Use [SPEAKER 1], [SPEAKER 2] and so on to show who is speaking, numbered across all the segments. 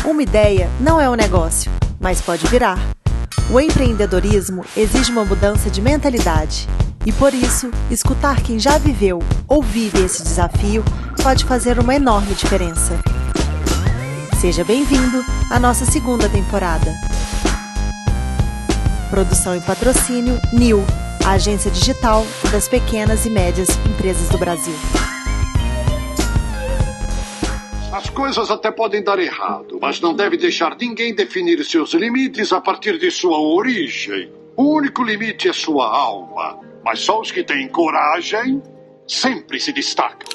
[SPEAKER 1] Uma ideia não é um negócio, mas pode virar. O empreendedorismo exige uma mudança de mentalidade. E por isso, escutar quem já viveu ou vive esse desafio pode fazer uma enorme diferença. Seja bem-vindo à nossa segunda temporada. Produção e patrocínio NIL, a agência digital das pequenas e médias empresas do Brasil.
[SPEAKER 2] As coisas até podem dar errado, mas não deve deixar ninguém definir seus limites a partir de sua origem. O único limite é sua alma, mas só os que têm coragem sempre se destacam.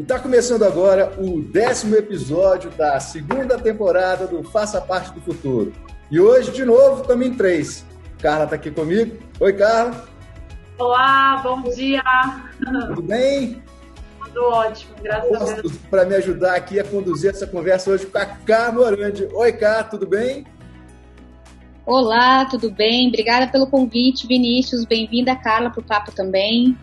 [SPEAKER 3] Está começando agora o 10º episódio da segunda temporada do Faça Parte do Futuro. E hoje, de novo, estamos em 3. Carla está aqui comigo. Oi, Carla.
[SPEAKER 4] Olá, bom dia.
[SPEAKER 3] Tudo bem?
[SPEAKER 4] Tudo ótimo, graças a Deus.
[SPEAKER 3] Para me ajudar aqui a conduzir essa conversa hoje com a Cá Morandi. Oi, Cá, tudo bem?
[SPEAKER 5] Olá, tudo bem? Obrigada pelo convite, Vinícius. Bem-vinda, Carla, para o papo também.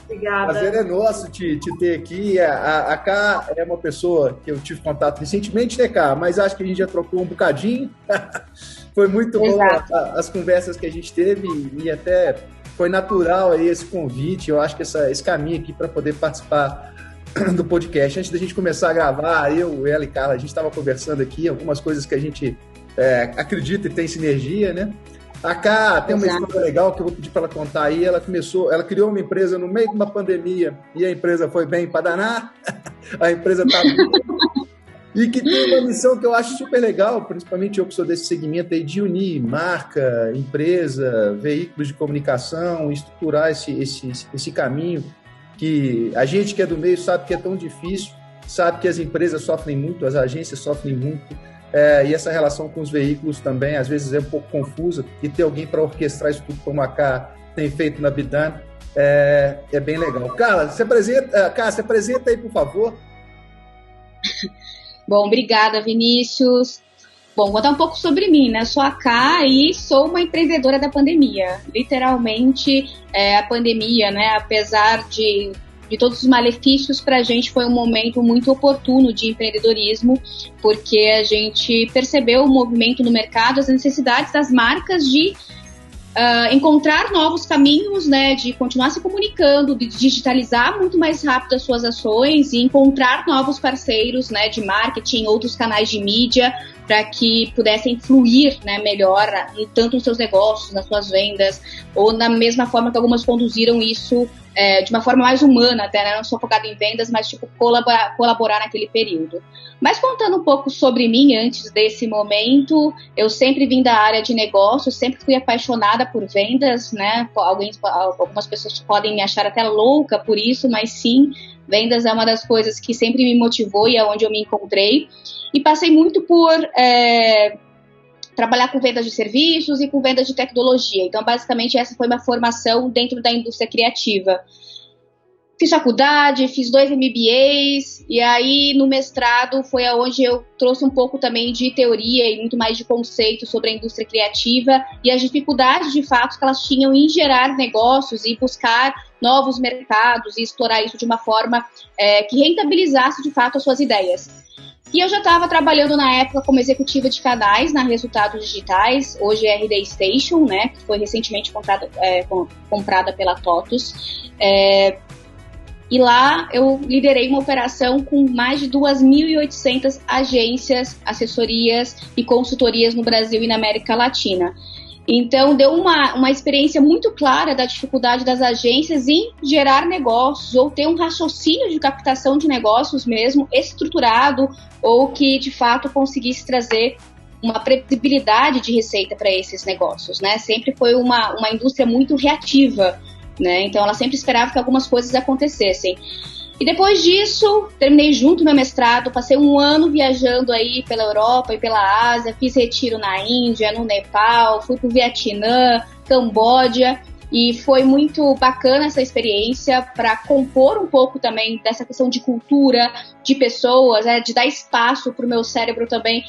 [SPEAKER 4] Obrigada.
[SPEAKER 3] O prazer é nosso te ter aqui. A Cá é uma pessoa que eu tive contato recentemente, né, Cá? Mas acho que a gente já trocou um bocadinho. Foi muito bom as conversas que a gente teve e até foi natural aí esse convite. Eu acho que esse caminho aqui para poder participar do podcast. Antes da gente começar a gravar, ela e Carla, a gente estava conversando aqui, algumas coisas que a gente acredita e tem sinergia, né? A Cá tem uma história legal que eu vou pedir para ela contar aí. Ela criou uma empresa no meio de uma pandemia e a empresa foi bem para danar. A empresa está e que tem uma missão que eu acho super legal, principalmente eu que sou desse segmento aí, de unir marca, empresa, veículos de comunicação, estruturar esse caminho que a gente que é do meio sabe que é tão difícil, sabe que as empresas sofrem muito, as agências sofrem muito. E essa relação com os veículos também, às vezes, é um pouco confusa, e ter alguém para orquestrar isso tudo como a Cá tem feito na Bidan é bem legal. Carla, se apresenta aí, por favor.
[SPEAKER 5] Bom, obrigada, Vinícius. Bom, vou contar um pouco sobre mim, né? Sou a Cá e sou uma empreendedora da pandemia. Literalmente, a pandemia, né? Apesar de todos os malefícios, para a gente foi um momento muito oportuno de empreendedorismo, porque a gente percebeu o movimento no mercado, as necessidades das marcas de encontrar novos caminhos, né, de continuar se comunicando, de digitalizar muito mais rápido as suas ações e encontrar novos parceiros, né, de marketing, outros canais de mídia, para que pudessem fluir, né, melhor, tanto nos seus negócios, nas suas vendas, ou da mesma forma que algumas conduziram isso de uma forma mais humana, até, né, não só focada em vendas, mas tipo colaborar naquele período. Mas contando um pouco sobre mim antes desse momento, eu sempre vim da área de negócios, sempre fui apaixonada por vendas, né? Algumas pessoas podem me achar até louca por isso, mas sim, vendas é uma das coisas que sempre me motivou e é onde eu me encontrei. E passei muito por trabalhar com vendas de serviços e com vendas de tecnologia. Então, basicamente, essa foi uma formação dentro da indústria criativa. Fiz faculdade, fiz 2 MBAs, e aí no mestrado foi aonde eu trouxe um pouco também de teoria e muito mais de conceito sobre a indústria criativa e as dificuldades de fato que elas tinham em gerar negócios e buscar novos mercados e explorar isso de uma forma que rentabilizasse de fato as suas ideias. E eu já estava trabalhando na época como executiva de canais na Resultados Digitais, hoje é RD Station, né, que foi recentemente comprada pela TOTUS. E lá eu liderei uma operação com mais de 2.800 agências, assessorias e consultorias no Brasil e na América Latina. Então, deu uma experiência muito clara da dificuldade das agências em gerar negócios ou ter um raciocínio de captação de negócios mesmo estruturado ou que, de fato, conseguisse trazer uma previsibilidade de receita para esses negócios, né? Sempre foi uma indústria muito reativa, né? Então, ela sempre esperava que algumas coisas acontecessem. E depois disso, terminei junto meu mestrado, passei um ano viajando aí pela Europa e pela Ásia, fiz retiro na Índia, no Nepal, fui pro Vietnã, Camboja, E foi muito bacana essa experiência para compor um pouco também dessa questão de cultura, de pessoas, de dar espaço para o meu cérebro também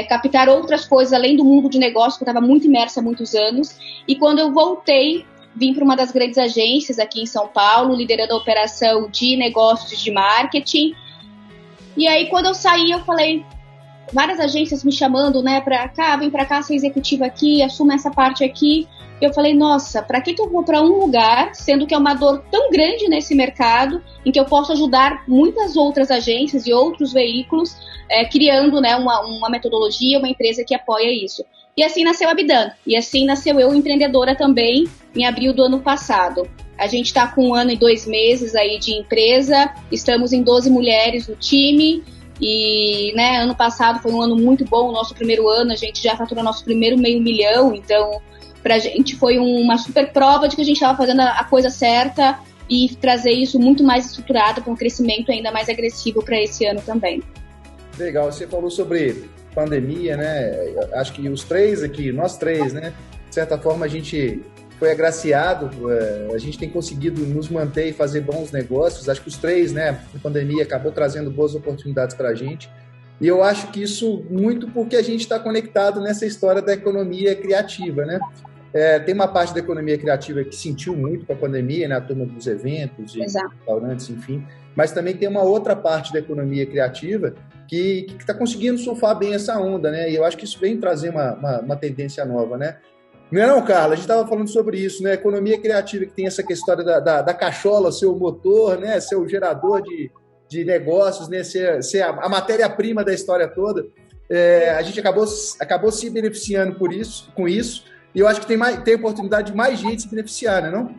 [SPEAKER 5] captar outras coisas além do mundo de negócio, que eu estava muito imersa há muitos anos. E quando eu voltei, vim para uma das grandes agências aqui em São Paulo, liderando a operação de negócios de marketing. E aí, quando eu saí, eu falei, várias agências me chamando, né, para cá, vem para cá, ser executiva aqui, assuma essa parte aqui. Eu falei, nossa, para que eu vou para um lugar, sendo que é uma dor tão grande nesse mercado, em que eu posso ajudar muitas outras agências e outros veículos, criando, né, uma metodologia, uma empresa que apoia isso. E assim nasceu a Bidan, e assim nasceu eu, empreendedora também, em abril do ano passado. A gente está com 1 ano e 2 meses aí de empresa, estamos em 12 mulheres no time, e né, ano passado foi um ano muito bom, o nosso primeiro ano, a gente já faturou nosso primeiro $500 mil, então pra gente foi uma super prova de que a gente estava fazendo a coisa certa e trazer isso muito mais estruturado para um crescimento ainda mais agressivo para esse ano também.
[SPEAKER 3] Legal, você falou sobre pandemia, né? Acho que os três aqui, nós três, né? De certa forma a gente foi agraciado, a gente tem conseguido nos manter e fazer bons negócios. Acho que os três, né? A pandemia acabou trazendo boas oportunidades para a gente. E eu acho que isso muito porque a gente está conectado nessa história da economia criativa, né? Tem uma parte da economia criativa que sentiu muito com a pandemia, né? A turma dos eventos, de restaurantes, enfim. Mas também tem uma outra parte da economia criativa que está conseguindo surfar bem essa onda, né? E eu acho que isso vem trazer uma tendência nova, né? Não, Carla, a gente estava falando sobre isso, né? Economia criativa que tem essa questão da cachola, seu motor, né? Seu gerador de negócios, né? Ser a matéria-prima da história toda. A gente acabou se beneficiando com isso. E eu acho que tem oportunidade de mais gente se beneficiar, né, não?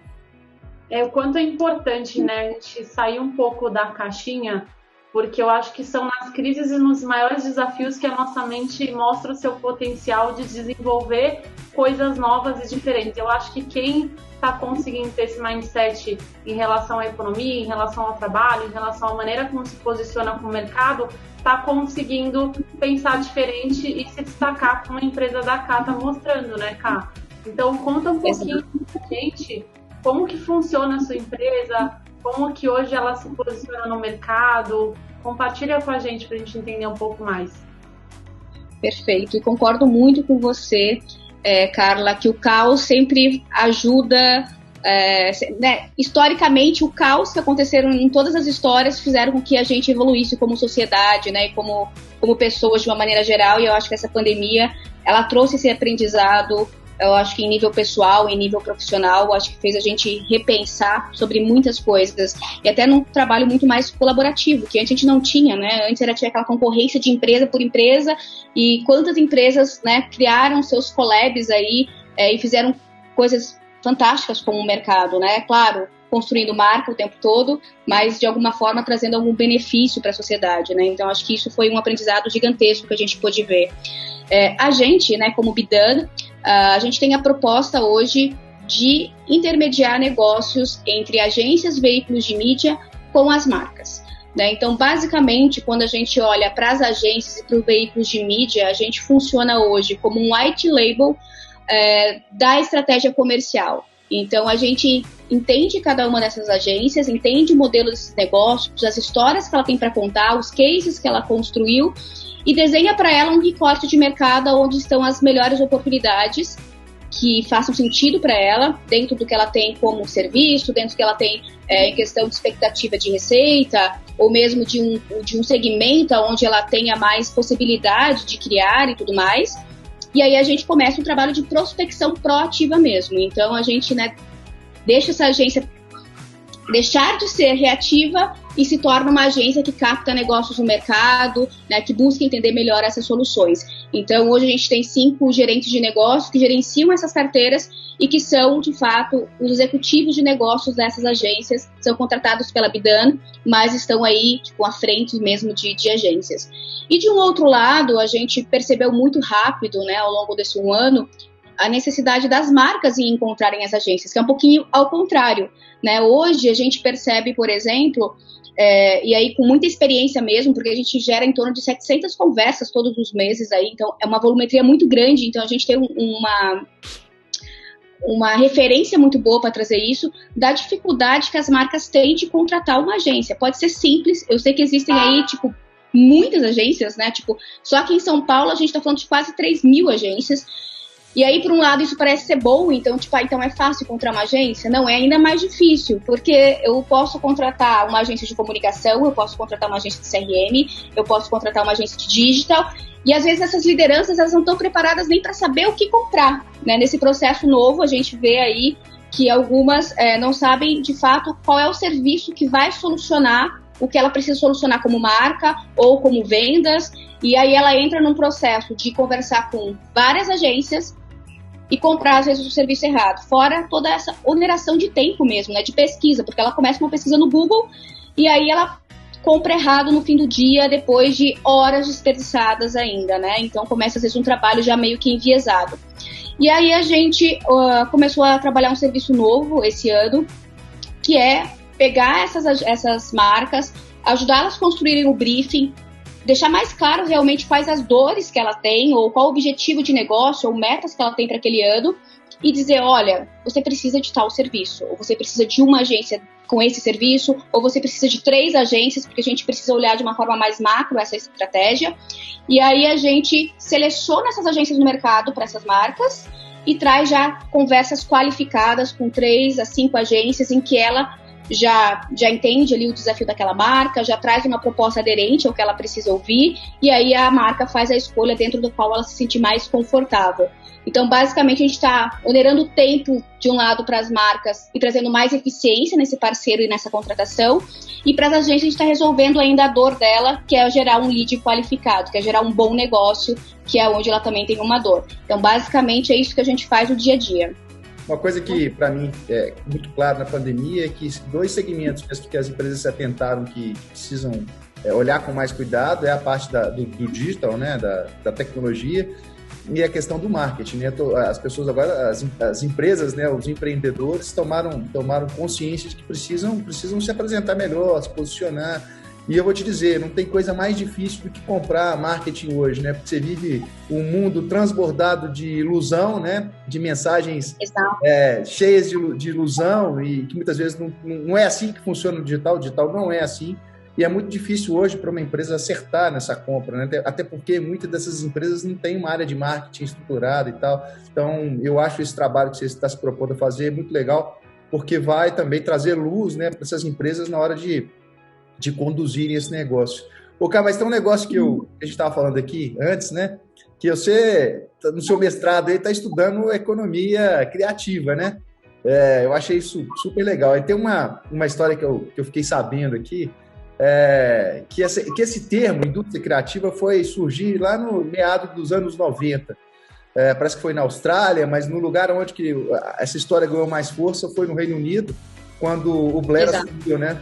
[SPEAKER 4] O quanto é importante, né, a gente sair um pouco da caixinha, porque eu acho que são nas crises e nos maiores desafios que a nossa mente mostra o seu potencial de desenvolver coisas novas e diferentes. Eu acho que quem está conseguindo ter esse mindset em relação à economia, em relação ao trabalho, em relação à maneira como se posiciona com o mercado, está conseguindo pensar diferente e se destacar como a empresa da Cá está mostrando, né, Cá? Então, conta um pouquinho pra gente como que funciona a sua empresa, como que hoje ela se posiciona no mercado. Compartilha com a gente para a gente entender um pouco mais.
[SPEAKER 5] Perfeito, e concordo muito com você, Carla, que o caos sempre ajuda, né? Historicamente, o caos que aconteceram em todas as histórias fizeram com que a gente evoluísse como sociedade, né? E como pessoas de uma maneira geral, e eu acho que essa pandemia, ela trouxe esse aprendizado. Eu acho que em nível pessoal, em nível profissional, acho que fez a gente repensar sobre muitas coisas. E até num trabalho muito mais colaborativo, que antes a gente não tinha, né? Antes tinha aquela concorrência de empresa por empresa, e quantas empresas, né, criaram seus collabs aí e fizeram coisas fantásticas com o mercado, né? Claro, construindo marca o tempo todo, mas de alguma forma trazendo algum benefício para a sociedade, né? Então acho que isso foi um aprendizado gigantesco que a gente pôde ver. A gente, né, como Bidan, a gente tem a proposta hoje de intermediar negócios entre agências, veículos de mídia com as marcas, né? Então, basicamente, quando a gente olha para as agências e para os veículos de mídia, a gente funciona hoje como um white label da estratégia comercial. Então, a gente entende cada uma dessas agências, entende o modelo desses negócios, as histórias que ela tem para contar, os cases que ela construiu, e desenha para ela um recorte de mercado onde estão as melhores oportunidades que façam sentido para ela, dentro do que ela tem como serviço, dentro do que ela tem em questão de expectativa de receita, ou mesmo de um segmento onde ela tenha mais possibilidade de criar e tudo mais. E aí a gente começa um trabalho de prospecção proativa mesmo. Então a gente, né, deixa essa agência deixar de ser reativa e se torna uma agência que capta negócios no mercado, né, que busca entender melhor essas soluções. Então, hoje a gente tem 5 gerentes de negócios que gerenciam essas carteiras e que são, de fato, os executivos de negócios dessas agências, são contratados pela Bidan, mas estão aí, tipo, à frente mesmo de agências. E, de um outro lado, a gente percebeu muito rápido, né, ao longo desse 1 ano, a necessidade das marcas em encontrarem as agências, que é um pouquinho ao contrário, né? Hoje a gente percebe, por exemplo, e aí com muita experiência mesmo, porque a gente gera em torno de 700 conversas todos os meses aí, então é uma volumetria muito grande, então a gente tem uma referência muito boa para trazer isso, da dificuldade que as marcas têm de contratar uma agência. Pode ser simples, eu sei que existem aí, tipo, muitas agências, né? Tipo, só aqui em São Paulo a gente está falando de quase 3.000 agências. E aí, por um lado, isso parece ser bom, então, tipo, então é fácil contratar uma agência? Não, é ainda mais difícil, porque eu posso contratar uma agência de comunicação, eu posso contratar uma agência de CRM, eu posso contratar uma agência de digital, e às vezes essas lideranças, elas não estão preparadas nem para saber o que comprar, né? Nesse processo novo, a gente vê aí que algumas não sabem, de fato, qual é o serviço que vai solucionar o que ela precisa solucionar como marca ou como vendas, e aí ela entra num processo de conversar com várias agências e comprar, às vezes, o serviço errado. Fora toda essa oneração de tempo mesmo, né, de pesquisa, porque ela começa uma pesquisa no Google e aí ela compra errado no fim do dia, depois de horas desperdiçadas ainda, né? Então começa, às vezes, um trabalho já meio que enviesado. E aí a gente começou a trabalhar um serviço novo esse ano, que é pegar essas marcas, ajudá-las a construírem o briefing, deixar mais claro realmente quais as dores que ela tem, ou qual o objetivo de negócio, ou metas que ela tem para aquele ano, e dizer, olha, você precisa de tal serviço, ou você precisa de uma agência com esse serviço, ou você precisa de 3 agências, porque a gente precisa olhar de uma forma mais macro essa estratégia. E aí a gente seleciona essas agências no mercado para essas marcas e traz já conversas qualificadas com 3 a 5 agências em que ela já entende ali o desafio daquela marca, já traz uma proposta aderente ao que ela precisa ouvir, e aí a marca faz a escolha dentro do qual ela se sente mais confortável. Então, basicamente, a gente está onerando o tempo, de um lado, para as marcas e trazendo mais eficiência nesse parceiro e nessa contratação, e para as agências a gente está resolvendo ainda a dor dela, que é gerar um lead qualificado, que é gerar um bom negócio, que é onde ela também tem uma dor. Então, basicamente, é isso que a gente faz no dia a dia.
[SPEAKER 3] Uma coisa que, para mim, é muito claro na pandemia é que 2 segmentos que as empresas se atentaram que precisam olhar com mais cuidado é a parte do digital, né, da tecnologia, e a questão do marketing, né? As pessoas agora, as empresas, né, os empreendedores tomaram consciência de que precisam se apresentar melhor, se posicionar. E eu vou te dizer, não tem coisa mais difícil do que comprar marketing hoje, né? Porque você vive um mundo transbordado de ilusão, né? De mensagens cheias de ilusão, e que muitas vezes não é assim que funciona o digital não é assim. E é muito difícil hoje para uma empresa acertar nessa compra, né? Até porque muitas dessas empresas não têm uma área de marketing estruturada e tal. Então, eu acho esse trabalho que você está se propondo a fazer muito legal, porque vai também trazer luz, né, para essas empresas na hora de conduzirem esse negócio. Ô, cara, mas tem um negócio que a gente estava falando aqui antes, né? Que você, no seu mestrado aí, está estudando economia criativa, né? Eu achei isso super legal. E tem uma história que eu fiquei sabendo aqui, que esse termo, indústria criativa, foi surgir lá no meado dos anos 90. Parece que foi na Austrália, mas no lugar onde que essa história ganhou mais força foi no Reino Unido, quando o Blair assumiu, né?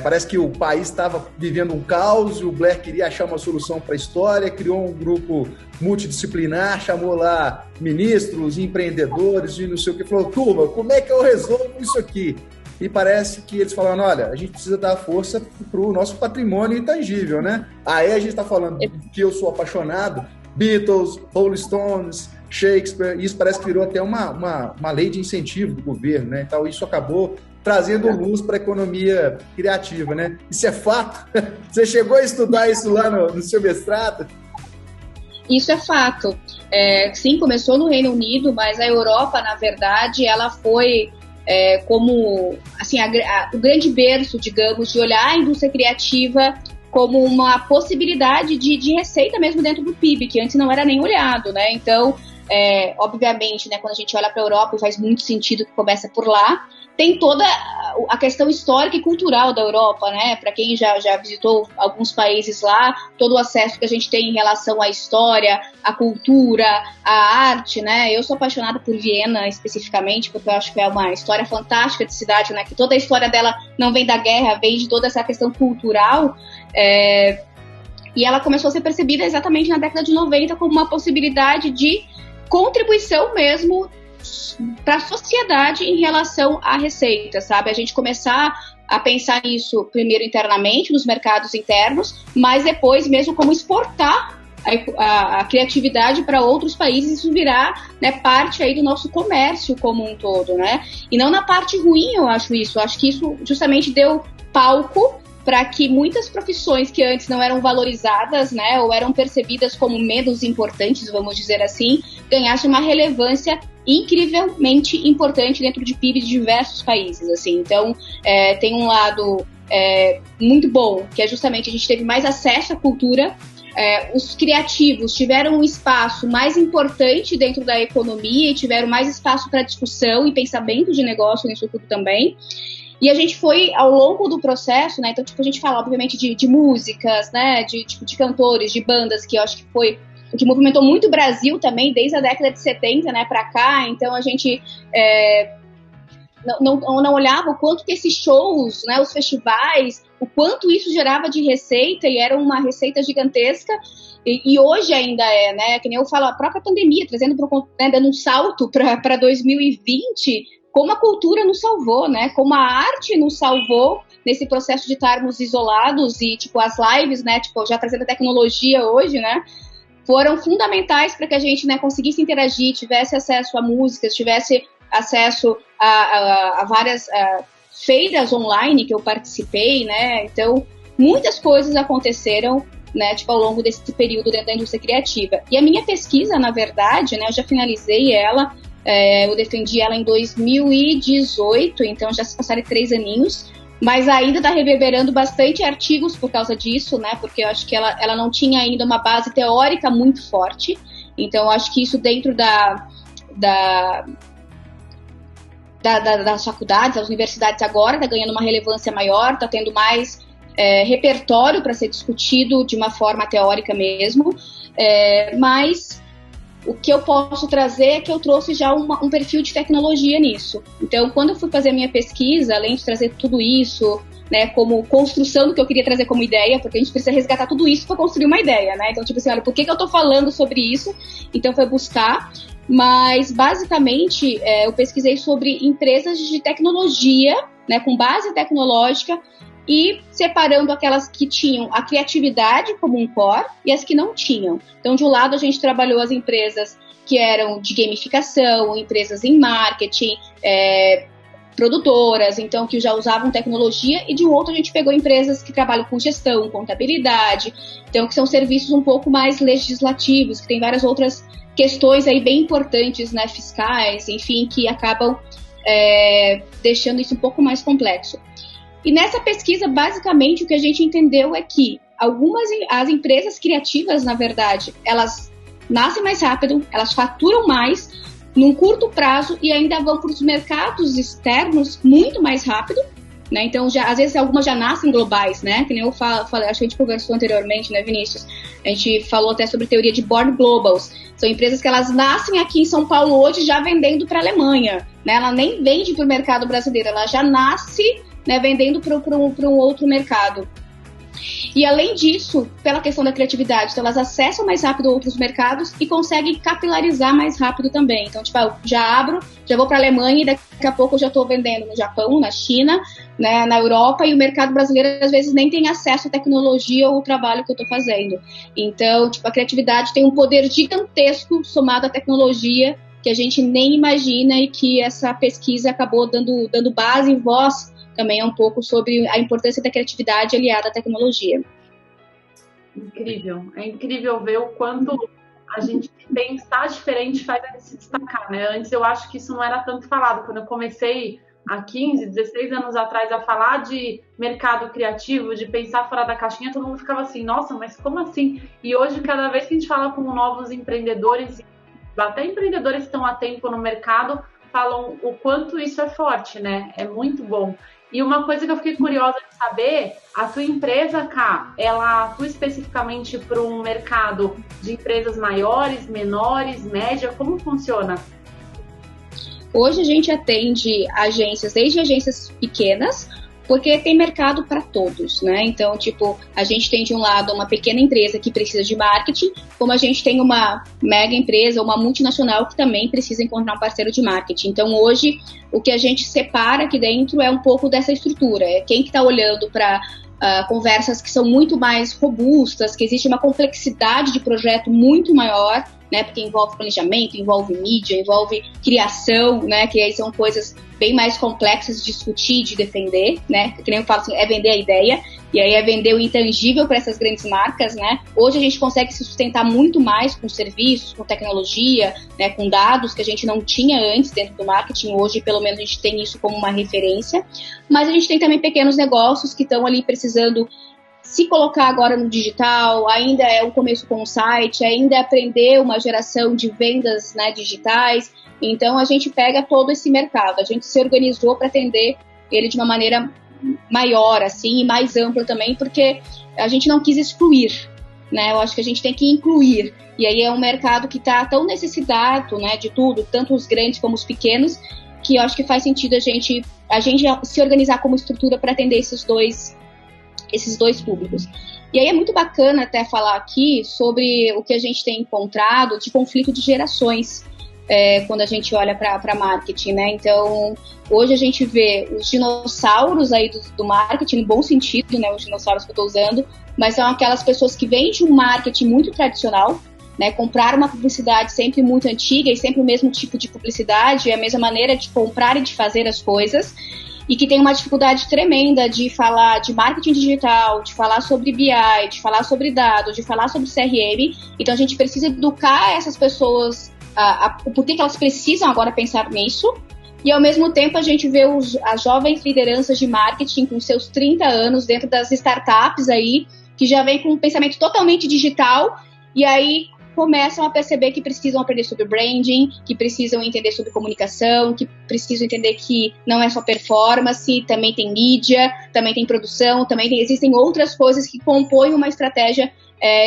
[SPEAKER 3] Parece que o país estava vivendo um caos e o Blair queria achar uma solução para a história, criou um grupo multidisciplinar, chamou lá ministros, empreendedores e não sei o que, falou, turma, como é que eu resolvo isso aqui? E parece que eles falaram, olha, a gente precisa dar força para o nosso patrimônio intangível, né? Aí a gente está falando que eu sou apaixonado, Beatles, Rolling Stones, Shakespeare, e isso parece que virou até uma lei de incentivo do governo, né? Então isso acabou trazendo luz para a economia criativa, né? Isso é fato? Você chegou a estudar isso lá no seu mestrado?
[SPEAKER 5] Isso é fato. Sim, começou no Reino Unido, mas a Europa, na verdade, ela foi como assim, o grande berço, digamos, de olhar a indústria criativa como uma possibilidade de receita mesmo dentro do PIB, que antes não era nem olhado, né? Então, obviamente, né, quando a gente olha para a Europa, faz muito sentido que começa por lá. Tem toda a questão histórica e cultural da Europa, né? Para quem já visitou alguns países lá, todo o acesso que a gente tem em relação à história, à cultura, à arte, né? Eu sou apaixonada por Viena especificamente, porque eu acho que é uma história fantástica de cidade, né? Que toda a história dela não vem da guerra, vem de toda essa questão cultural. E ela começou a ser percebida exatamente na década de 90 como uma possibilidade de contribuição mesmo para a sociedade em relação à receita, sabe? A gente começar a pensar nisso primeiro internamente, nos mercados internos, mas depois mesmo como exportar a criatividade para outros países, isso virar, né, parte aí do nosso comércio como um todo, né? E não na parte ruim, eu acho isso. Eu acho que isso justamente deu palco para que muitas profissões que antes não eram valorizadas, né, ou eram percebidas como menos importantes, vamos dizer assim, ganhassem uma relevância incrivelmente importante dentro de PIB de diversos países, assim. Então, tem um lado muito bom, que é justamente a gente teve mais acesso à cultura. Os criativos tiveram um espaço mais importante dentro da economia e tiveram mais espaço para discussão e pensamento de negócio nisso tudo também. E a gente foi, ao longo do processo, né, então, tipo, a gente fala, obviamente, de músicas, né, de cantores, de bandas, que eu acho que foi o que movimentou muito o Brasil também, desde a década de 70, né, para cá. Então, a gente não olhava o quanto que esses shows, né, os festivais, o quanto isso gerava de receita, e era uma receita gigantesca. E hoje ainda né, que nem eu falo, a própria pandemia, dando um salto para 2020, como a cultura nos salvou, né? Como a arte nos salvou nesse processo de estarmos isolados e, tipo, as lives, né? Tipo, já trazendo a tecnologia hoje, né? Foram fundamentais para que a gente, né, conseguisse interagir, tivesse acesso a músicas, tivesse acesso a várias feiras online que eu participei, né? Então, muitas coisas aconteceram, né, tipo, ao longo desse período dentro da indústria criativa. E a minha pesquisa, na verdade, né, eu já finalizei ela. Eu defendi ela em 2018, então já se passaram 3 aninhos, mas ainda está reverberando bastante artigos por causa disso, né? Porque eu acho que ela não tinha ainda uma base teórica muito forte. Então eu acho que isso dentro das faculdades, das universidades agora está ganhando uma relevância maior, está tendo mais repertório para ser discutido de uma forma teórica mesmo, mas o que eu posso trazer é que eu trouxe já um perfil de tecnologia nisso. Então, quando eu fui fazer a minha pesquisa, além de trazer tudo isso, né, como construção do que eu queria trazer como ideia, porque a gente precisa resgatar tudo isso para construir uma ideia, né? Então, tipo assim, olha, por que eu tô falando sobre isso? Então, foi buscar. Mas, basicamente, eu pesquisei sobre empresas de tecnologia, né, com base tecnológica, e separando aquelas que tinham a criatividade como um core e as que não tinham. Então, de um lado, a gente trabalhou as empresas que eram de gamificação, empresas em marketing, produtoras, então, que já usavam tecnologia, e de um outro a gente pegou empresas que trabalham com gestão, contabilidade, então, que são serviços um pouco mais legislativos, que tem várias outras questões aí bem importantes, né, fiscais, enfim, que acabam deixando isso um pouco mais complexo. E nessa pesquisa, basicamente, o que a gente entendeu é que as empresas criativas, na verdade, elas nascem mais rápido, elas faturam mais, num curto prazo, e ainda vão para os mercados externos muito mais rápido, né? Então, às vezes, algumas já nascem globais, né? Que nem eu falei, acho que a gente conversou anteriormente, né, Vinícius? A gente falou até sobre teoria de Born Globals. São empresas que elas nascem aqui em São Paulo hoje já vendendo para a Alemanha, né? Ela nem vende para o mercado brasileiro, ela já nasce, né, vendendo para um outro mercado. E além disso, pela questão da criatividade, então elas acessam mais rápido outros mercados e conseguem capilarizar mais rápido também. Então, tipo, eu já vou para a Alemanha e daqui a pouco eu já estou vendendo no Japão, na China, né, na Europa, e o mercado brasileiro às vezes nem tem acesso à tecnologia ou ao trabalho que eu estou fazendo. Então, tipo, a criatividade tem um poder gigantesco somado à tecnologia que a gente nem imagina, e que essa pesquisa acabou dando base e voz também é um pouco sobre a importância da criatividade aliada à tecnologia.
[SPEAKER 4] Incrível. É incrível ver o quanto a gente pensar diferente faz a gente se destacar, né? Antes eu acho que isso não era tanto falado. Quando eu comecei há 15, 16 anos atrás a falar de mercado criativo, de pensar fora da caixinha, todo mundo ficava assim, nossa, mas como assim? E hoje, cada vez que a gente fala com novos empreendedores, até empreendedores que estão há tempo no mercado, falam o quanto isso é forte, né? É muito bom. E uma coisa que eu fiquei curiosa de saber, a tua empresa, Ká, ela atua especificamente para um mercado de empresas maiores, menores, média? Como funciona?
[SPEAKER 5] Hoje a gente atende agências, desde agências pequenas, porque tem mercado para todos, né? Então, tipo, a gente tem de um lado uma pequena empresa que precisa de marketing, como a gente tem uma mega empresa, uma multinacional que também precisa encontrar um parceiro de marketing. Então, hoje, o que a gente separa aqui dentro é um pouco dessa estrutura. É quem que está olhando para conversas que são muito mais robustas, que existe uma complexidade de projeto muito maior, né, porque envolve planejamento, envolve mídia, envolve criação, né, que aí são coisas bem mais complexas de discutir, de defender, né, que nem eu falo assim, é vender a ideia, e aí é vender o intangível para essas grandes marcas, né. Hoje a gente consegue se sustentar muito mais com serviços, com tecnologia, né, com dados que a gente não tinha antes dentro do marketing. Hoje, pelo menos, a gente tem isso como uma referência, mas a gente tem também pequenos negócios que estão ali precisando se colocar agora no digital, ainda é o começo com o site, ainda é aprender uma geração de vendas, né, digitais. Então, a gente pega todo esse mercado, a gente se organizou para atender ele de uma maneira maior, assim, e mais ampla também, porque a gente não quis excluir, né? Eu acho que a gente tem que incluir. E aí é um mercado que está tão necessitado, né, de tudo, tanto os grandes como os pequenos, que eu acho que faz sentido a gente se organizar como estrutura para atender esses dois públicos. E aí é muito bacana até falar aqui sobre o que a gente tem encontrado de conflito de gerações quando a gente olha para marketing, né? Então, hoje a gente vê os dinossauros aí do marketing, no bom sentido, né? Os dinossauros que eu estou usando, mas são aquelas pessoas que vêm de um marketing muito tradicional, né? Compraram uma publicidade sempre muito antiga e sempre o mesmo tipo de publicidade, a mesma maneira de comprar e de fazer as coisas, e que tem uma dificuldade tremenda de falar de marketing digital, de falar sobre BI, de falar sobre dados, de falar sobre CRM. Então a gente precisa educar essas pessoas o porquê que elas precisam agora pensar nisso, e ao mesmo tempo a gente vê as jovens lideranças de marketing com seus 30 anos dentro das startups aí, que já vem com um pensamento totalmente digital, e aí começam a perceber que precisam aprender sobre branding, que precisam entender sobre comunicação, que precisam entender que não é só performance, também tem mídia, também tem produção, existem outras coisas que compõem uma estratégia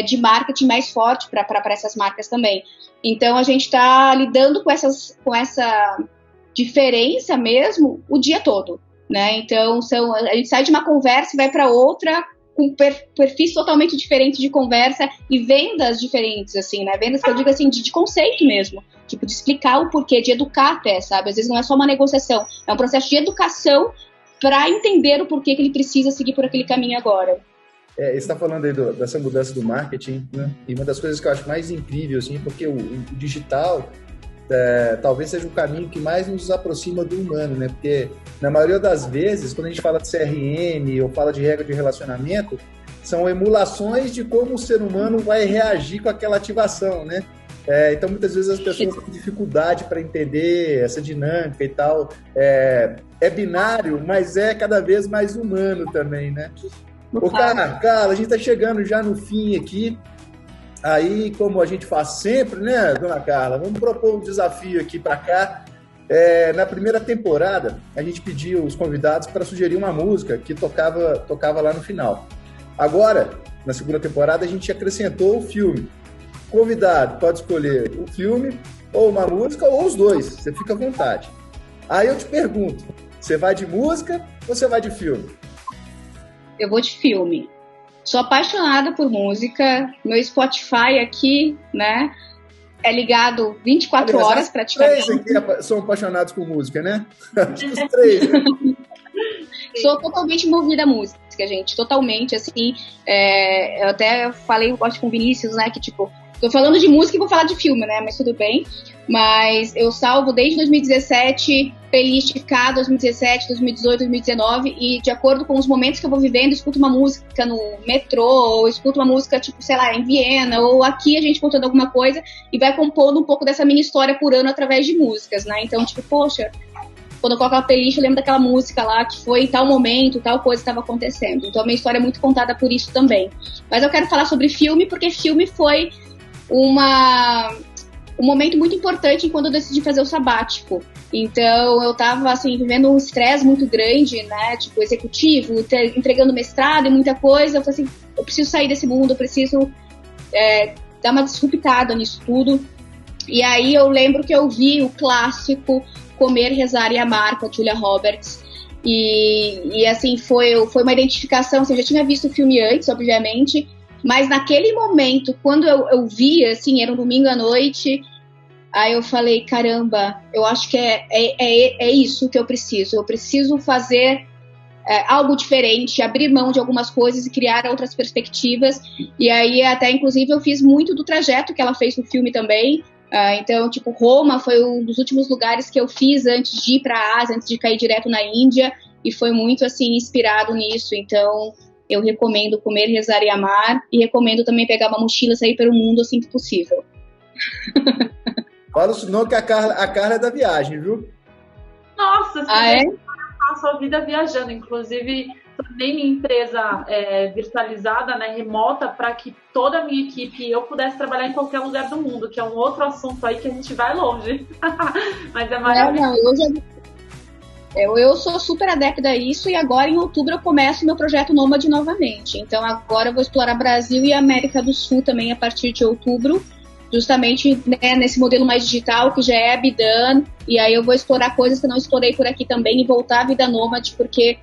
[SPEAKER 5] de marketing mais forte para essas marcas também. Então a gente está lidando com essa diferença mesmo o dia todo, né? Então a gente sai de uma conversa e vai para outra, com perfis totalmente diferentes de conversa e vendas diferentes, assim, né? Vendas que eu digo assim, de conceito mesmo. Tipo, de explicar o porquê, de educar até, sabe? Às vezes não é só uma negociação, é um processo de educação para entender o porquê que ele precisa seguir por aquele caminho agora.
[SPEAKER 3] Você está falando aí dessa mudança do marketing, né? E uma das coisas que eu acho mais incrível, assim, porque o digital talvez seja o caminho que mais nos aproxima do humano, né? Porque na maioria das vezes, quando a gente fala de CRM ou fala de regra de relacionamento, são emulações de como o ser humano vai reagir com aquela ativação, né? Então muitas vezes as pessoas têm dificuldade para entender essa dinâmica e tal. É binário, mas é cada vez mais humano também, né? Carla, a gente está chegando já no fim aqui. Aí, como a gente faz sempre, né, dona Carla, vamos propor um desafio aqui para cá. Na primeira temporada, a gente pediu os convidados para sugerir uma música que tocava lá no final. Agora, na segunda temporada, a gente acrescentou o filme. O convidado pode escolher o filme, ou uma música, ou os dois. Você fica à vontade. Aí eu te pergunto, você vai de música ou você vai de filme?
[SPEAKER 5] Eu vou de filme. Sou apaixonada por música. Meu Spotify aqui, né, é ligado 24 horas praticamente. Os
[SPEAKER 3] 3 aqui são apaixonados por música, né? Os 3. Né?
[SPEAKER 5] Sou totalmente movida à música, gente. Totalmente, assim. Eu até falei, eu gosto com o Vinícius, né, que tipo, tô falando de música e vou falar de filme, né, mas tudo bem. Mas eu salvo desde 2017, playlist K 2017, 2018, 2019, e de acordo com os momentos que eu vou vivendo, escuto uma música no metrô, ou escuto uma música, tipo, sei lá, em Viena, ou aqui a gente escutando alguma coisa, e vai compondo um pouco dessa minha história por ano através de músicas, né? Então, tipo, poxa, quando eu coloco uma playlist, eu lembro daquela música lá que foi em tal momento, tal coisa estava acontecendo. Então, a minha história é muito contada por isso também. Mas eu quero falar sobre filme, porque filme foi um momento muito importante quando eu decidi fazer o sabático. Então, eu tava, assim, vivendo um estresse muito grande, né, tipo, executivo, entregando mestrado e muita coisa. Eu falei assim, eu preciso sair desse mundo, eu preciso dar uma disruptada nisso tudo. E aí eu lembro que eu vi o clássico Comer, Rezar e Amar, com a Julia Roberts. E assim, foi uma identificação, assim, eu já tinha visto o filme antes, obviamente, mas naquele momento, quando eu vi, assim, era um domingo à noite, aí eu falei, caramba, eu acho que é isso que eu preciso fazer algo diferente, abrir mão de algumas coisas e criar outras perspectivas. E aí, até, inclusive, eu fiz muito do trajeto que ela fez no filme também. Então, tipo, Roma foi um dos últimos lugares que eu fiz antes de ir para a Ásia, antes de cair direto na Índia, e foi muito, assim, inspirado nisso. Então, eu recomendo Comer, Rezar e Amar, e recomendo também pegar uma mochila e sair pelo mundo assim que possível.
[SPEAKER 3] Fala isso não, que a Carla é da viagem, viu?
[SPEAKER 4] Nossa,
[SPEAKER 5] é?
[SPEAKER 4] Passo a vida viajando. Inclusive, tornei minha empresa virtualizada, né, remota, para que toda a minha equipe e eu pudesse trabalhar em qualquer lugar do mundo, que é um outro assunto aí que a gente vai longe. Mas é maravilhoso.
[SPEAKER 5] Eu sou super adepta a isso, e agora em outubro eu começo meu projeto Nômade novamente. Então agora eu vou explorar Brasil e América do Sul também a partir de outubro, justamente, né, nesse modelo mais digital que já é a Bidan, e aí eu vou explorar coisas que eu não explorei por aqui também e voltar à vida nômade, porque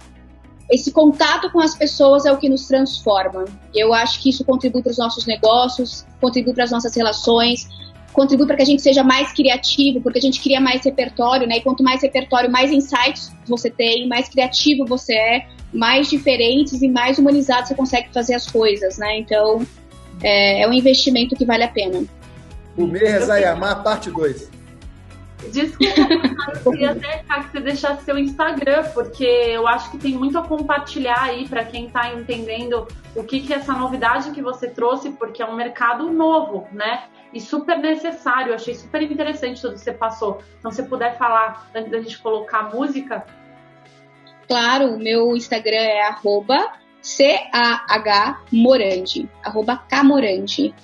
[SPEAKER 5] esse contato com as pessoas é o que nos transforma. Eu acho que isso contribui para os nossos negócios, contribui para as nossas relações, contribui para que a gente seja mais criativo, porque a gente cria mais repertório, né? E quanto mais repertório, mais insights você tem, mais criativo você é, mais diferentes e mais humanizado você consegue fazer as coisas, né? Então, é um investimento que vale a pena.
[SPEAKER 3] Comer, Rezar e Amar, parte 2.
[SPEAKER 4] Desculpa, eu queria até que você deixasse seu Instagram, porque eu acho que tem muito a compartilhar aí para quem está entendendo o que é essa novidade que você trouxe, porque é um mercado novo, né? E super necessário. Eu achei super interessante tudo que você passou. Então, se você puder falar, antes da gente colocar a música.
[SPEAKER 5] Claro, o meu Instagram é @CAHMorandi, @Camorandi.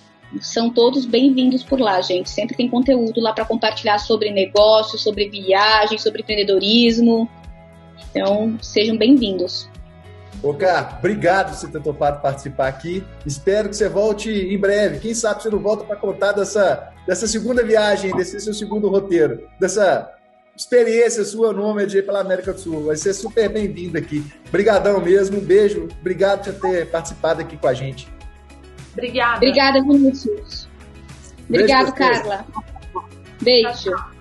[SPEAKER 5] São todos bem-vindos por lá, gente. Sempre tem conteúdo lá para compartilhar sobre negócios, sobre viagem, sobre empreendedorismo. Então, sejam bem-vindos.
[SPEAKER 3] Ô, Cá, obrigado por você ter topado participar aqui. Espero que você volte em breve. Quem sabe você não volta para contar dessa segunda viagem, desse seu segundo roteiro, dessa experiência sua nômade pela América do Sul. Vai ser super bem-vindo aqui. Obrigadão mesmo, um beijo. Obrigado por ter participado aqui com a gente.
[SPEAKER 4] Obrigada.
[SPEAKER 5] Obrigada, Vinícius. Obrigado, Carla. Beijo.
[SPEAKER 4] Tchau, tchau.